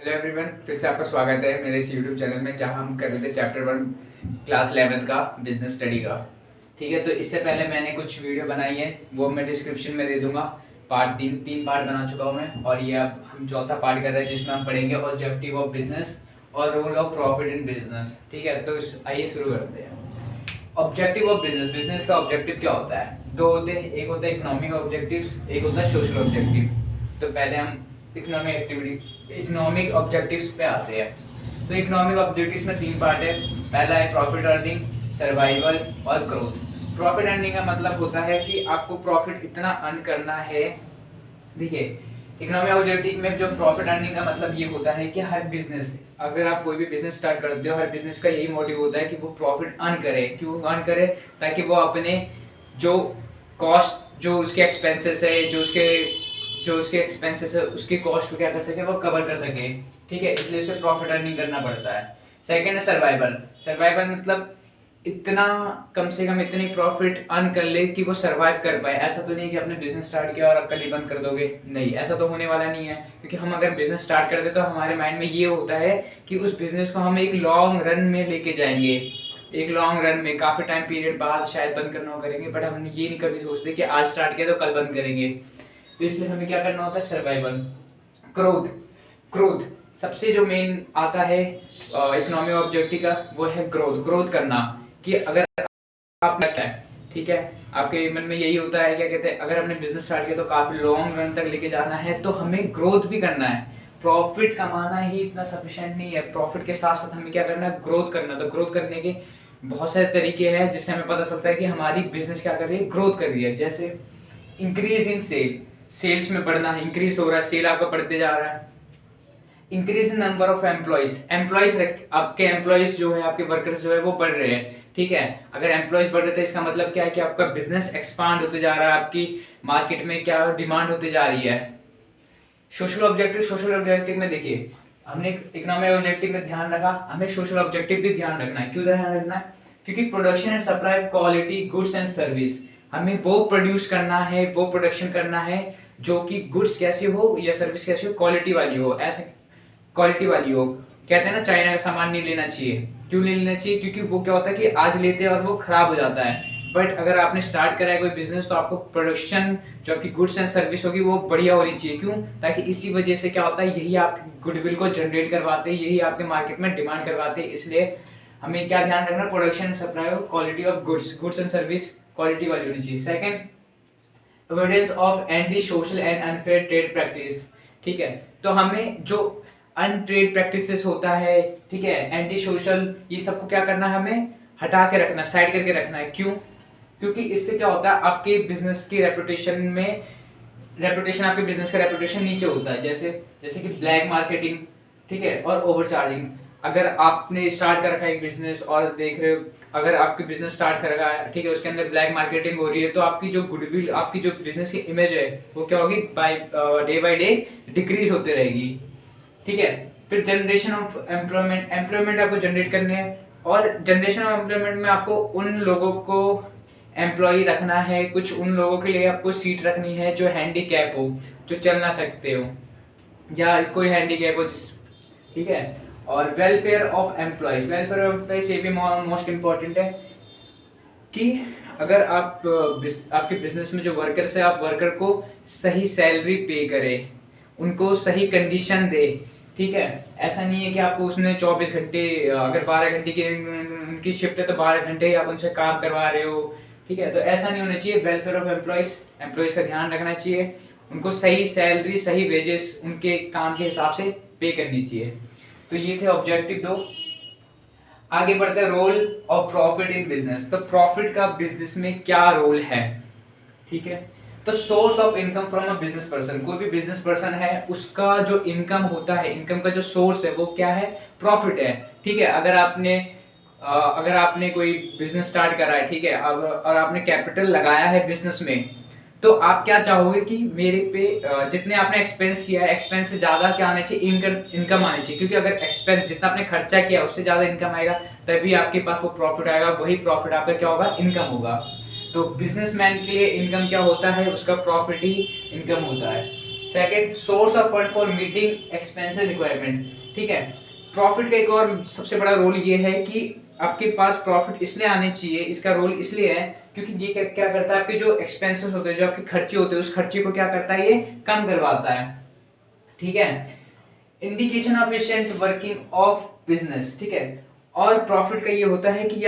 Hello everyone, फिर से आपका स्वागत है मेरे इस यूट्यूब चैनल में जहां हम कर रहे थे चैप्टर 1 क्लास 11th का बिजनेस स्टडी का। ठीक है, तो इससे पहले मैंने कुछ वीडियो बनाई है, वो मैं डिस्क्रिप्शन में दे दूंगा। पार्ट तीन पार्ट बना चुका हूँ मैं, और ये अब हम चौथा पार्ट कर रहे हैं जिसमें हम पढ़ेंगे ऑब्जेक्टिव ऑफ बिजनेस और role of profit in business. ठीक है, तो आइए शुरू करते हैं। ऑब्जेक्टिव ऑफ बिजनेस, बिजनेस का ऑब्जेक्टिव क्या होता है? दो होते हैं, एक होता है इकोनॉमिक ऑब्जेक्टिव्स, एक होता है सोशल ऑब्जेक्टिव। तो पहले हम इकोनॉमिक ऑब्जेक्टिव्स पे आते हैं। तो इकोनॉमिक ऑब्जेक्टिव्स में 3 पार्ट है। पहला है प्रॉफिट अर्निंग, सर्वाइवल और ग्रोथ। प्रॉफिट अर्निंग का मतलब होता है कि आपको प्रॉफिट इतना अर्न करना है। देखिए, इकोनॉमिक ऑब्जेक्टिव में जो प्रॉफिट अर्निंग का मतलब ये होता है कि हर बिजनेस, अगर आप कोई भी बिजनेस स्टार्ट करते हो, हर बिजनेस का यही मोटिव होता है कि वो प्रॉफिट अर्न करे। क्यों अर्न करे? ताकि वो अपने जो कॉस्ट, जो उसके एक्सपेंसेस है, जो उसके एक्सपेंसेस है, उसकी कॉस्ट को क्या कर सके, वो कवर कर सके। ठीक है, इसलिए उसे प्रॉफिट अर्निंग करना पड़ता है। सेकेंड है सर्वाइवल। सर्वाइवल मतलब इतना, कम से कम इतनी प्रॉफिट अर्न कर ले कि वो सर्वाइव कर पाए। ऐसा तो नहीं कि आपने बिजनेस स्टार्ट किया और आप कल ही बंद कर दोगे, नहीं, ऐसा तो होने वाला नहीं है। क्योंकि हम अगर बिजनेस स्टार्ट कर दे तो हमारे माइंड में ये होता है कि उस बिजनेस को हम एक लॉन्ग रन में लेके जाएंगे, एक लॉन्ग रन में काफी टाइम पीरियड बाद शायद बंद करना करेंगे। बट हम ये नहीं कभी सोचते कि आज स्टार्ट किया तो कल बंद करेंगे। तो इसलिए हमें क्या करना होता है? सर्वाइवल। ग्रोथ, ग्रोथ सबसे जो मेन आता है इकोनॉमिक ऑब्जेक्टिव का, वो है ग्रोथ। ग्रोथ करना कि अगर आप लगता है, ठीक है, आपके मन में यही होता है, क्या कहते हैं, अगर हमने बिजनेस स्टार्ट किया तो काफी लॉन्ग रन तक लेके जाना है, तो हमें ग्रोथ भी करना है। प्रॉफिट कमाना ही इतना सफिशिएंट नहीं है, प्रॉफिट के साथ साथ हमें क्या करना है? ग्रोथ करना। तो ग्रोथ करने के बहुत सारे तरीके हैं जिससे हमें पता चलता है कि हमारी बिजनेस क्या कर रही है, ग्रोथ कर रही है। जैसे इंक्रीज इन सेल, सेल्स में बढ़ना है, इंक्रीज हो रहा है, सेल आपका बढ़ते जा रहा है। Increase in number of employees, आपके एम्प्लॉयज जो है, आपके वर्कर्स जो है वो बढ़ रहे हैं। ठीक है, अगर एम्प्लॉयज बढ़ रहे थे इसका मतलब क्या है कि आपका बिजनेस एक्सपांड होते जा रहा है, आपकी मार्केट में क्या डिमांड होते जा रही है। सोशल ऑब्जेक्टिव, सोशल ऑब्जेक्टिव में देखिए, हमने इकोनॉमिक ऑब्जेक्टिव में ध्यान रखा, हमें सोशल ऑब्जेक्टिव भी ध्यान रखना है। क्यों ध्यान रखना है? क्योंकि production and supply of quality goods and service, हमें वो प्रोड्यूस करना है, वो प्रोडक्शन करना है जो कि गुड्स कैसी हो या सर्विस कैसी हो, क्वालिटी वाली हो। ऐसे क्वालिटी वाली हो। कहते हैं ना, चाइना का सामान नहीं लेना चाहिए। क्यों नहीं लेना चाहिए? क्योंकि वो क्या होता है कि आज लेते हैं और वो खराब हो जाता है। बट अगर आपने स्टार्ट करा है कोई बिजनेस, तो आपको प्रोडक्शन, जो आपकी गुड्स एंड सर्विस होगी, वो बढ़िया होनी चाहिए। क्यों? ताकि इसी वजह से क्या होता है, यही आपकी गुडविल को जनरेट करवाते हैं, यही आपके मार्केट में डिमांड करवाते हैं। इसलिए हमें क्या ध्यान रखना? Production and supply of quality of goods and service quality वाली होनी चाहिए। Second, avoidance of anti social and unfair trade practice. ठीक है, तो हमें जो अनट्रेड प्रैक्टिसेस होता है, ठीक है, एंटी सोशल, ये सबको क्या करना है? हमें हटा के रखना, साइड करके रखना है। क्यों? क्योंकि इससे क्या होता है, आपके बिजनेस की रेपुटेशन में, रेपुटेशन, आपके बिजनेस का रेपुटेशन नीचे होता है। जैसे जैसे कि ब्लैक मार्केटिंग, ठीक है, और ओवरचार्जिंग। अगर आपने स्टार्ट कर रखा है एक बिजनेस और देख रहे हो, अगर आपकी बिजनेस स्टार्ट कर रखा है, ठीक है, उसके अंदर ब्लैक मार्केटिंग हो रही है, तो आपकी जो गुडविल, आपकी जो बिजनेस की इमेज है, वो क्या होगी? बाय डे डिक्रीज होती रहेगी। ठीक है, फिर जनरेशन ऑफ एम्प्लॉयमेंट, एम्प्लॉयमेंट आपको जनरेट करने हैं, और जनरेशन ऑफ एम्प्लॉयमेंट में आपको उन लोगों को एम्प्लॉय रखना है, कुछ उन लोगों के लिए आपको सीट रखनी है जो हैंडीकैप हो, जो चल ना सकते हो, या कोई हैंडीकैप हो ठीक है। और welfare of employees, welfare of employees ये भी मोस्ट इम्पॉर्टेंट है कि अगर आप आपके बिजनेस में जो वर्कर्स है, आप वर्कर को सही सैलरी पे करें, उनको सही कंडीशन दे। ठीक है, ऐसा नहीं है कि आपको उसने 24 घंटे, अगर 12 घंटे की उनकी शिफ्ट है तो 12 घंटे ही आप उनसे काम करवा रहे हो। ठीक है, तो ऐसा नहीं होना चाहिए। वेलफेयर ऑफ एम्प्लॉयज, एम्प्लॉयज का ध्यान रखना चाहिए, उनको सही सैलरी, सही वेजेस उनके काम के हिसाब से पे करनी चाहिए। तो ये थे ऑब्जेक्टिव 2। आगे बढ़ते हैं, role of profit in business. तो प्रॉफिट का बिजनेस में क्या रोल है? ठीक है, तो source of income from a business person, कोई भी बिजनेस पर्सन है, उसका जो इनकम होता है, इनकम का जो सोर्स है वो क्या है? प्रॉफिट है। ठीक है, अगर आपने कोई बिजनेस स्टार्ट करा है, ठीक है, अब और आपने कैपिटल लगाया है बिजनेस में, तो आप क्या चाहोगे कि मेरे पे जितने आपने एक्सपेंस किया है, एक्सपेंस से ज्यादा क्या आना चाहिए? इनकम आनी चाहिए। क्योंकि अगर एक्सपेंस जितना आपने खर्चा किया उससे ज्यादा इनकम आएगा, तभी आपके पास वो प्रॉफिट आएगा, वही प्रॉफिट आपका क्या होगा? इनकम होगा। तो बिजनेसमैन के लिए इनकम क्या होता है? उसका प्रॉफिट ही इनकम होता है। Second, source of fund for meeting expenses requirement. ठीक है, प्रॉफिट का एक और सबसे बड़ा रोल ये है कि आपके पास प्रॉफिट इसलिए आने चाहिए, इसका रोल इसलिए है क्योंकि ये क्या करता है, आपके जो एक्सपेंसेस होते हैं, जो आपके खर्चे होते हैं, उस खर्चे को क्या करता है, ये कम करवाता है। ठीक है, indication of efficient working of business. ठीक है, और प्रॉफिट का ये होता है कि ये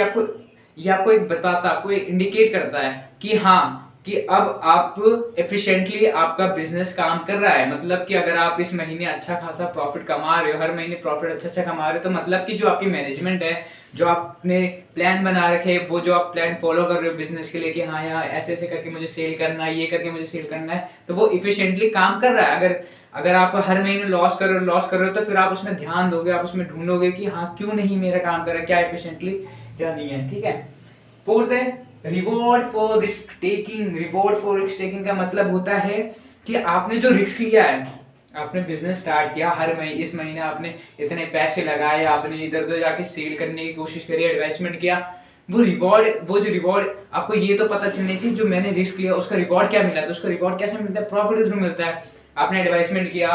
आपको एक बताता, आपको एक इंडिकेट करता है कि हाँ, कि अब आप एफिशिएंटली आपका बिजनेस काम कर रहा है। मतलब कि अगर आप इस महीने अच्छा खासा प्रॉफिट कमा रहे हो, हर महीने प्रॉफिट अच्छा कमा रहे हो, तो मतलब कि जो आपकी मैनेजमेंट है, जो आपने प्लान बना रखे, वो जो आप प्लान फॉलो कर रहे हो बिजनेस के लिए कि हाँ यहाँ ऐसे ऐसे करके मुझे सेल करना है, ये करके मुझे सेल करना है, तो वो इफिशिएंटली काम कर रहा है। अगर आप हर महीने लॉस कर रहे हो तो फिर आप उसमें ध्यान दोगे, आप उसमें ढूंढोगे कि हाँ क्यों नहीं मेरा काम कर रहा है, क्या एफिशिएंटली क्या नहीं है। ठीक है, फोर्थ है reward for risk taking. Reward for risk taking का मतलब होता है कि आपने जो रिस्क लिया है, आपने बिजनेस स्टार्ट किया, इस महीने आपने इतने पैसे लगाए, आपने इधर उधर जाके सेल करने की कोशिश करी, एडवर्टाइजमेंट किया, वो जो रिवॉर्ड आपको ये तो पता चलनी चाहिए, जो मैंने रिस्क लिया उसका रिवॉर्ड क्या मिला, तो उसका रिवॉर्ड कैसे मिलता है, प्रॉफिट के थ्रू मिलता है। आपने एडवर्टाइजमेंट किया,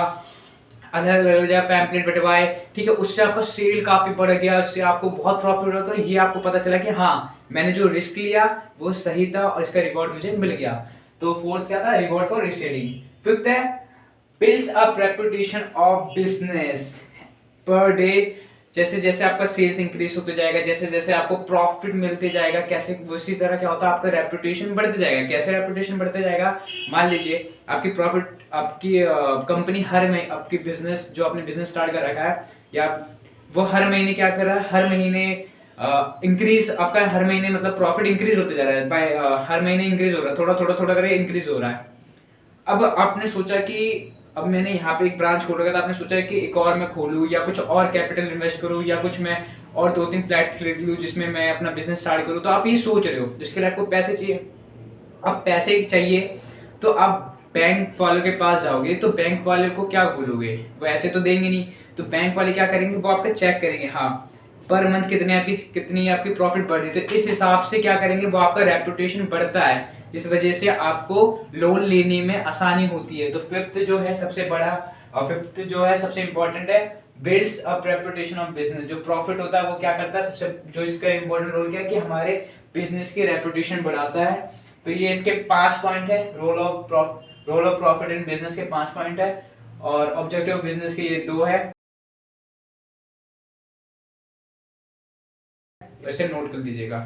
अलग अलग जगह पैम्पलेट बंटवाए, ठीक है, उससे आपका सेल काफी बढ़ गया, उससे आपको बहुत प्रॉफिट हुआ, तो ये आपको पता चला कि हाँ मैंने जो रिस्क लिया वो सही था और इसका रिवॉर्ड मुझे मिल गया। तो फोर्थ क्या था, reward for risk taking. Fifth है builds up reputation of business per day. जैसे जैसे आपका सेल्स इंक्रीज होते जाएगा, जैसे जैसे आपको प्रॉफिट मिलते जाएगा, कैसे उसी तरह क्या होता है, आपका रेपुटेशन बढ़ते जाएगा। कैसे रेपुटेशन बढ़ते जाएगा, मान लीजिए आपकी प्रॉफिट, आपकी कंपनी हर महीने, आपकी बिजनेस जो आपने बिजनेस स्टार्ट कर रखा है, या वो हर महीने क्या कर रहा है, हर महीने इंक्रीज, आपका हर महीने मतलब प्रॉफिट इंक्रीज होते जा रहा है, बाय हर महीने इंक्रीज हो रहा है, थोड़ा थोड़ा थोड़ा करके इंक्रीज हो रहा है। अब आपने सोचा कि अब मैंने यहाँ पे एक ब्रांच खोल रखा था, आपने सोचा कि एक और मैं खोलूँ या कुछ और कैपिटल इन्वेस्ट करूँ या कुछ मैं और 2-3 फ्लैट खरीद लूँ जिसमें मैं अपना बिजनेस स्टार्ट करूँ, तो आप ये सोच रहे हो, जिसके लिए आपको पैसे चाहिए। अब पैसे चाहिए तो आप बैंक वालों के पास जाओगे, तो बैंक वाले को क्या बोलोगे, वो ऐसे तो देंगे नहीं, तो बैंक वाले क्या करेंगे, वो आपका चेक करेंगे, हाँ पर मंथ कितनी आपकी प्रॉफिट बढ़ रही है, तो इस हिसाब से क्या करेंगे, वो आपका रेपुटेशन बढ़ता है, जिस वजह से आपको लोन लेने में आसानी होती है। तो फिफ्थ जो है सबसे बड़ा और फिफ्थ जो है सबसे इंपॉर्टेंट है, builds up reputation of business. जो प्रॉफिट होता है वो क्या करता है, सबसे जो इसका इंपॉर्टेंट रोल क्या है कि हमारे बिजनेस की रेपुटेशन बढ़ाता है। तो ये इसके 5 पॉइंट है, role of profit in business के 5 पॉइंट है, और ऑब्जेक्टिव ऑफ बिजनेस के ये 2 है, वैसे नोट कर लीजिएगा।